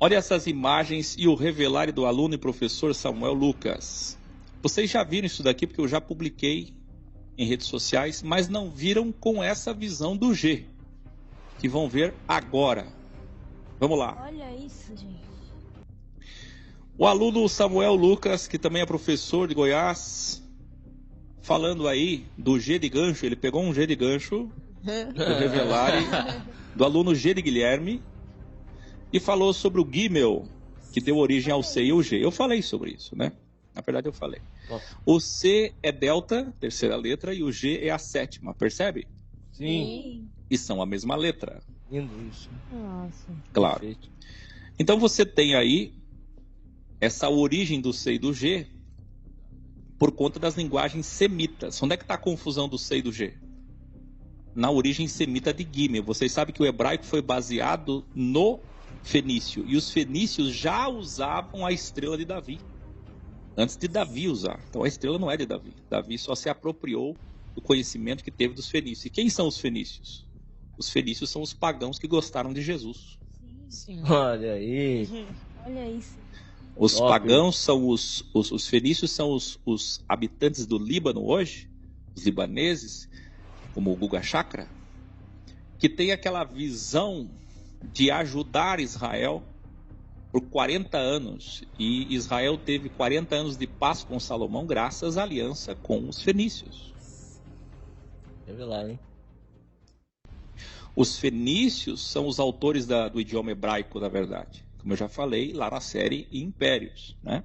Olha essas imagens e o revelário do aluno e professor Samuel Lucas. Vocês já viram isso daqui porque eu já publiquei em redes sociais, mas não viram com essa visão do G, que vão ver agora. Vamos lá. Olha isso, gente. O aluno Samuel Lucas, que também é professor de Goiás, falando aí do G de gancho, ele pegou um G de gancho do revelário do aluno G de Guilherme e falou sobre o Gimel, que deu origem ao C e ao G. Eu falei sobre isso, né? Na verdade eu falei. O C é delta, terceira letra, e o G é a sétima, percebe? Sim. E são a mesma letra. Lindo isso. Nossa. Claro. Perfeito. Então você tem aí essa origem do C e do G por conta das linguagens semitas. Onde é que está a confusão do C e do G? Na origem semita de Gimel. Vocês sabem que o hebraico foi baseado no fenício. E os fenícios já usavam a estrela de Davi. Antes de Davi usar. Então a estrela não é de Davi. Davi só se apropriou do conhecimento que teve dos fenícios. E quem são os fenícios? Os fenícios são os pagãos que gostaram de Jesus. Sim. Olha aí. Olha isso. Os Óbvio. pagãos são os fenícios são os habitantes do Líbano hoje, os libaneses, como o Guga Chakra, que tem aquela visão de ajudar Israel por 40 anos. E Israel teve 40 anos de paz com Salomão graças à aliança com os fenícios. Revelar, hein? Os fenícios são os autores do idioma hebraico, na verdade. Como eu já falei lá na série Impérios, né?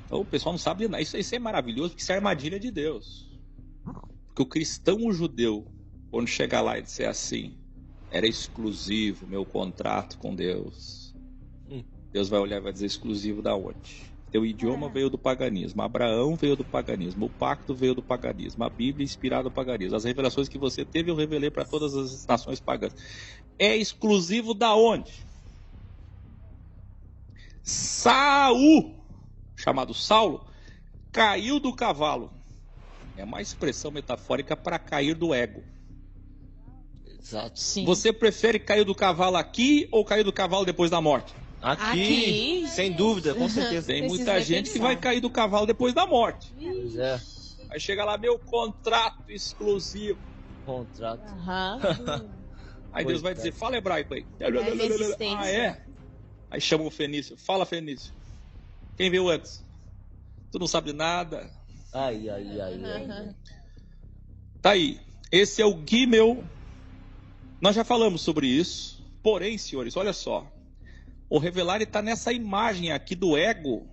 Então o pessoal não sabe nada. Isso é maravilhoso, porque isso é armadilha de Deus. Porque o cristão, o judeu, quando chegar lá e disser assim, era exclusivo meu contrato com Deus. Deus vai olhar e vai dizer, exclusivo da onde? Teu idioma veio do paganismo, Abraão veio do paganismo, o pacto veio do paganismo, a Bíblia é inspirada do paganismo, as revelações que você teve eu revelei para todas as nações pagãs. É exclusivo da onde? Saul, chamado Saulo, caiu do cavalo. É uma expressão metafórica para cair do ego. Exato. Sim. Você prefere cair do cavalo aqui ou cair do cavalo depois da morte? Aqui, sem dúvida, com certeza. Tem Precisa muita gente que pensar. vai cair do cavalo depois da morte. Pois é, Aí chega lá, meu contrato exclusivo. contrato. Aham. Aí Deus vai Coitado. dizer, fala hebraico aí. resistência. Ah, é? Aí chama o fenício, fala fenício. Quem veio antes? Tu não sabe de nada. Ai, ai, ai, ai. Tá aí. Esse é o Gimel. Nós já falamos sobre isso. Porém, senhores, olha só. O revelar está nessa imagem aqui do ego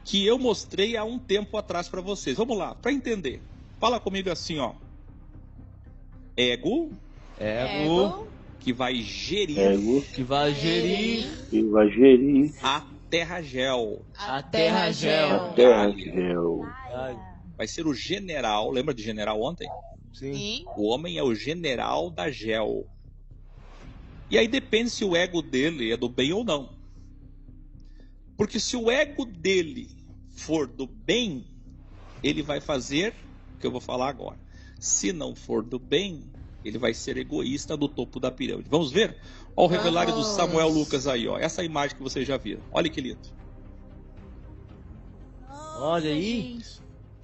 que eu mostrei há um tempo atrás para vocês. Vamos lá, para entender. Fala comigo assim, ó. Ego Ego que vai gerir Ego que vai gerir que vai gerir a terra gel. a terra gel. terra gel. Ai, Vai ser o general. Lembra de general ontem? sim. Sim. O homem é o general da gel. E aí depende se o ego dele é do bem ou não. Porque se o ego dele for do bem, ele vai fazer o que eu vou falar agora. Se não for do bem, ele vai ser egoísta do topo da pirâmide. Vamos ver? Olha o revelário do Samuel Lucas aí, ó. Essa imagem que vocês já viram. Olha que lindo. Olha aí.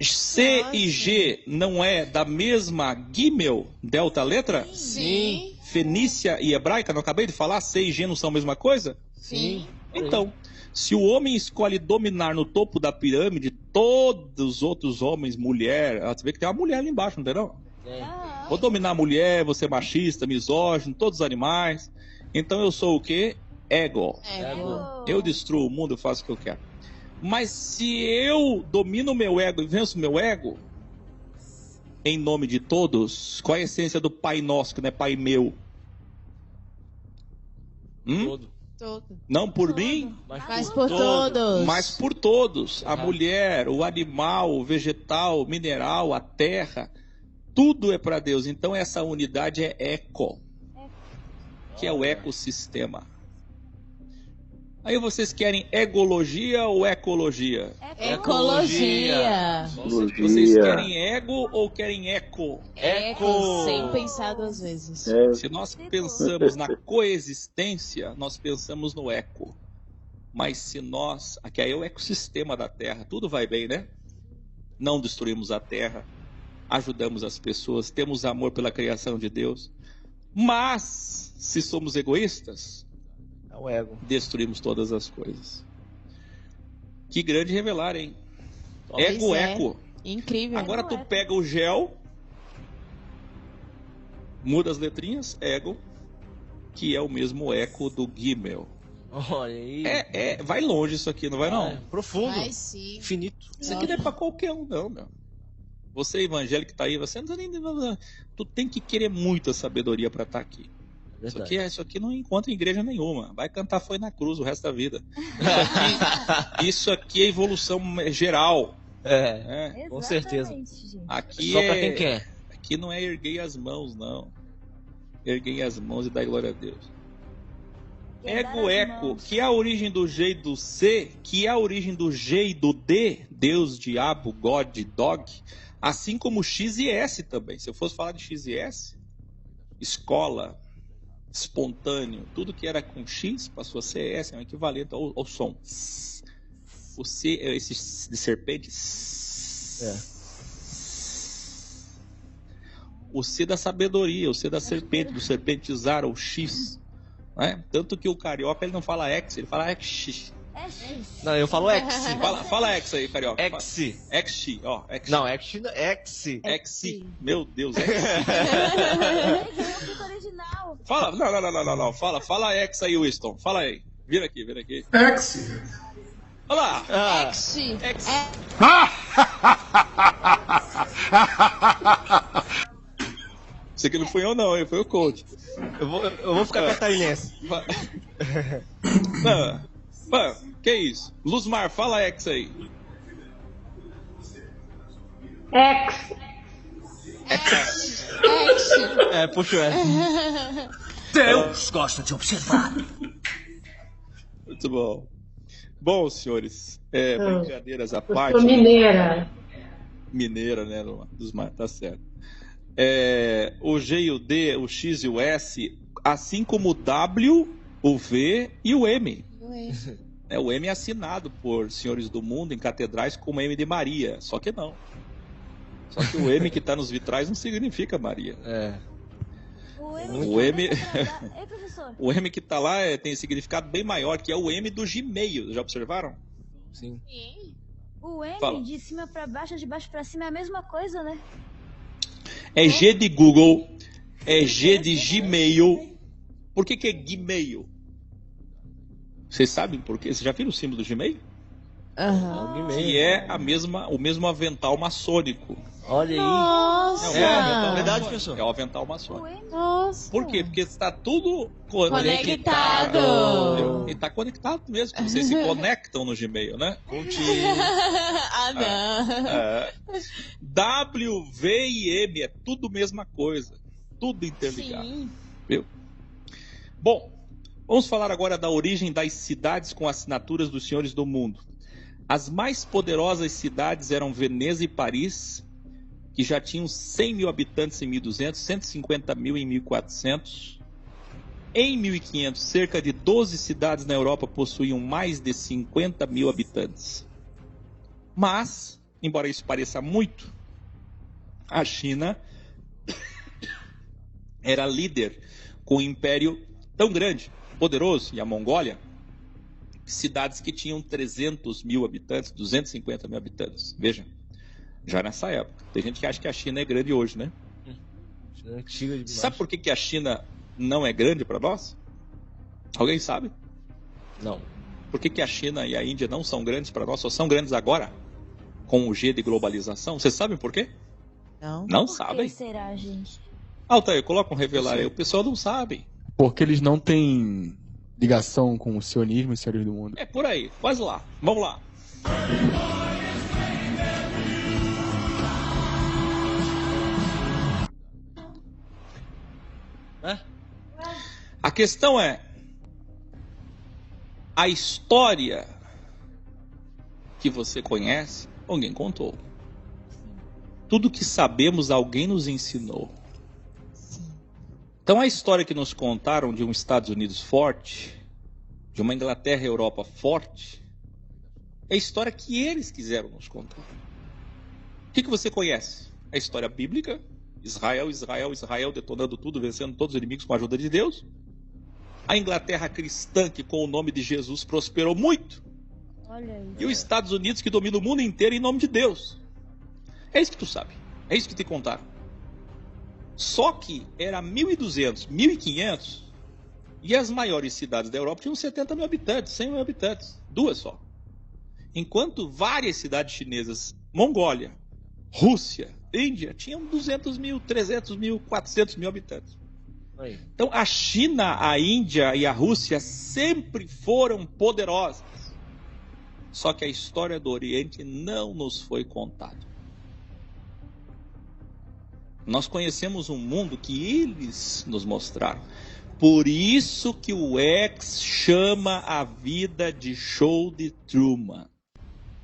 C e G não é da mesma Gimel, delta letra? Sim. Fenícia e hebraica, não acabei de falar? C e G não são a mesma coisa? Sim. Então, se o homem escolhe dominar no topo da pirâmide todos os outros homens, mulher, você vê que tem uma mulher ali embaixo, não tem não? É. Vou dominar a mulher, vou ser machista, misógino, todos os animais. Então eu sou o quê? Ego. Ego. Eu destruo o mundo, eu faço o que eu quero. Mas se eu domino o meu ego e venço o meu ego, em nome de todos, qual é a essência do Pai Nosso, que não é Pai meu? Todo. Todo. Não por mim, Mas por todos. mas por todos. A mulher, o animal, o vegetal, o mineral, a terra, tudo é para Deus. Então essa unidade é eco, que é o ecossistema. Aí vocês querem egologia ou ecologia? Ecologia. Vocês querem ego ou querem eco? Eco. Sem pensar duas vezes. Se nós pensamos na coexistência, nós pensamos no eco. Mas se nós... Aqui aí é o ecossistema da Terra. Tudo vai bem, né? Não destruímos a Terra. Ajudamos as pessoas. Temos amor pela criação de Deus. Mas, se somos egoístas... É o ego. Destruímos todas as coisas. Que grande revelar, hein? Pois Ego, é. eco. Incrível. Agora tu pega o gel, muda as letrinhas, ego, que é o mesmo eco do Gimel. Olha aí. Vai longe isso aqui, não vai não? Profundo. Vai sim. Infinito. Isso aqui não é pra qualquer um não, meu. Você evangélico que tá aí, você não tem nem... Tu tem que querer muita sabedoria pra estar aqui. Isso aqui não encontra em igreja nenhuma. Vai cantar Foi na Cruz o resto da vida. Isso aqui é evolução geral. Com certeza. Gente. Aqui Só pra quem quer. Aqui não é erguei as mãos, não. Erguei as mãos e dai glória a Deus. Ego, eco, que é a origem do G e do C, que é a origem do G e do D, Deus, diabo, God, dog, assim como X e S também. Se eu fosse falar de X e S, escola, espontâneo, tudo que era com X passou a ser S, é um equivalente ao som. O C, esse de serpente. O C da sabedoria, o C da serpente, do serpentizar, ou X. Né? Tanto que o carioca ele não fala X, ele fala X. É X. Não, eu falo X. Fala X aí, carioca. X. X, ó. X. Não, X. X. X. Meu Deus, X. Eu fico original. Fala, não. Fala X aí, Winston. Fala aí. Vira aqui. X. Olha lá. X. X. Isso aqui não fui eu não, foi o coach. Eu vou ficar catarinense. Mano, que isso? Luzmar, fala X aí. X. Puxa o S. Deus gosta de observar. Muito bom. Bom, senhores, brincadeiras à parte. Eu sou mineira. Mineira, né, Luzmar, tá certo. O G e o D, o X e o S, assim como o W, o V e o M. O M é assinado por senhores do mundo em catedrais como M de Maria, só que não. Só que o M que está nos vitrais não significa Maria. O M Ei, professor. o M que está lá tem significado bem maior, que é o M do Gmail. Já observaram? Sim. O M Fala. de cima pra baixo, de baixo pra cima é a mesma coisa, né? É G de Google, é G de Gmail. Por que é Gmail? Vocês sabem por quê? Vocês já viram o símbolo do Gmail? Que é o mesmo avental maçônico. Olha aí. Nossa. Verdade, professor. É o avental maçônico. O M. Nossa. Por quê? Porque está tudo Conectado. E está conectado mesmo, que vocês se conectam no Gmail, né? Não. W, V e M é tudo mesma coisa. Tudo interligado. Sim. Viu? Bom, vamos falar agora da origem das cidades com assinaturas dos senhores do mundo. As mais poderosas cidades eram Veneza e Paris, que já tinham 100 mil habitantes em 1200, 150 mil em 1400. Em 1500, cerca de 12 cidades na Europa possuíam mais de 50 mil habitantes. Mas, embora isso pareça muito, a China era líder com um império tão grande, poderoso, e a Mongólia, cidades que tinham 300 mil habitantes, 250 mil habitantes. Veja, já nessa época. Tem gente que acha que a China é grande hoje, né? Antiga demais. Sabe por que a China não é grande para nós? Alguém sabe? Não. Por que a China e a Índia não são grandes para nós, só são grandes agora? Com o G de globalização. Vocês sabem por quê? Não. Não Por sabem? que será, gente? Altair, coloca um revelar aí. O pessoal não sabe. Porque eles não têm ligação com o sionismo e os senhores do mundo. É por aí. Quase lá. Vamos lá. A questão é: A história que você conhece, alguém contou. Tudo que sabemos, alguém nos ensinou. Então a história que nos contaram de um Estados Unidos forte, de uma Inglaterra e Europa forte, é a história que eles quiseram nos contar. O que você conhece? A história bíblica, Israel, Israel, Israel detonando tudo, vencendo todos os inimigos com a ajuda de Deus. A Inglaterra cristã, que com o nome de Jesus prosperou muito. Olha aí. E os Estados Unidos, que domina o mundo inteiro em nome de Deus. É isso que tu sabe. É isso que te contaram. Só que era 1.200, 1.500, e as maiores cidades da Europa tinham 70 mil habitantes, 100 mil habitantes. Duas só. Enquanto várias cidades chinesas, Mongólia, Rússia, Índia, tinham 200 mil, 300 mil, 400 mil habitantes. Aí. Então a China, a Índia e a Rússia sempre foram poderosas. Só que a história do Oriente não nos foi contada. Nós conhecemos um mundo que eles nos mostraram. Por isso que o X chama a vida de show de Truman.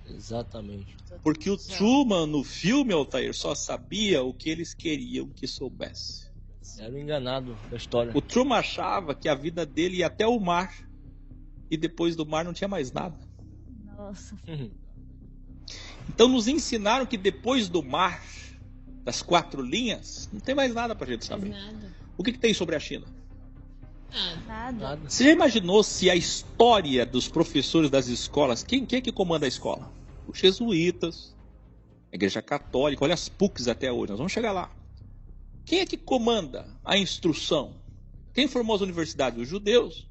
Exatamente. Porque o Truman no filme, Altair, só sabia o que eles queriam que soubesse. Era o enganado da história. O Truman achava que a vida dele ia até o mar. E depois do mar não tinha mais nada. Nossa. Então nos ensinaram que depois do mar, das 4 linhas, não tem mais nada pra gente saber. Nada. O que tem sobre a China? Nada. Nada. Você já imaginou se a história dos professores das escolas, quem é que comanda a escola? Os jesuítas, a Igreja Católica, olha as PUCs até hoje, nós vamos chegar lá. Quem é que comanda a instrução? Quem formou as universidades? Os judeus.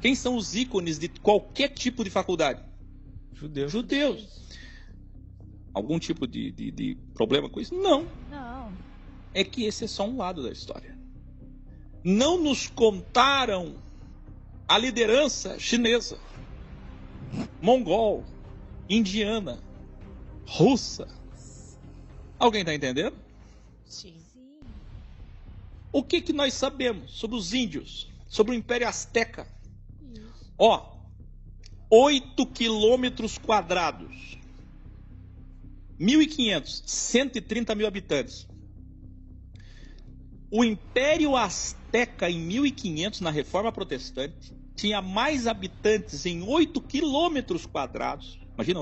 Quem são os ícones de qualquer tipo de faculdade? Judeus. Algum tipo de problema com isso? Não. Não. É que esse é só um lado da história. Não nos contaram a liderança chinesa, mongol, indiana, russa. Alguém está entendendo? Sim. Sim. O que nós sabemos sobre os índios, sobre o Império Azteca? Isso. Ó, 8 quilômetros quadrados, 1.500, 130 mil habitantes. O Império Azteca, em 1500, na Reforma Protestante, tinha mais habitantes em 8 quilômetros quadrados. Imagina,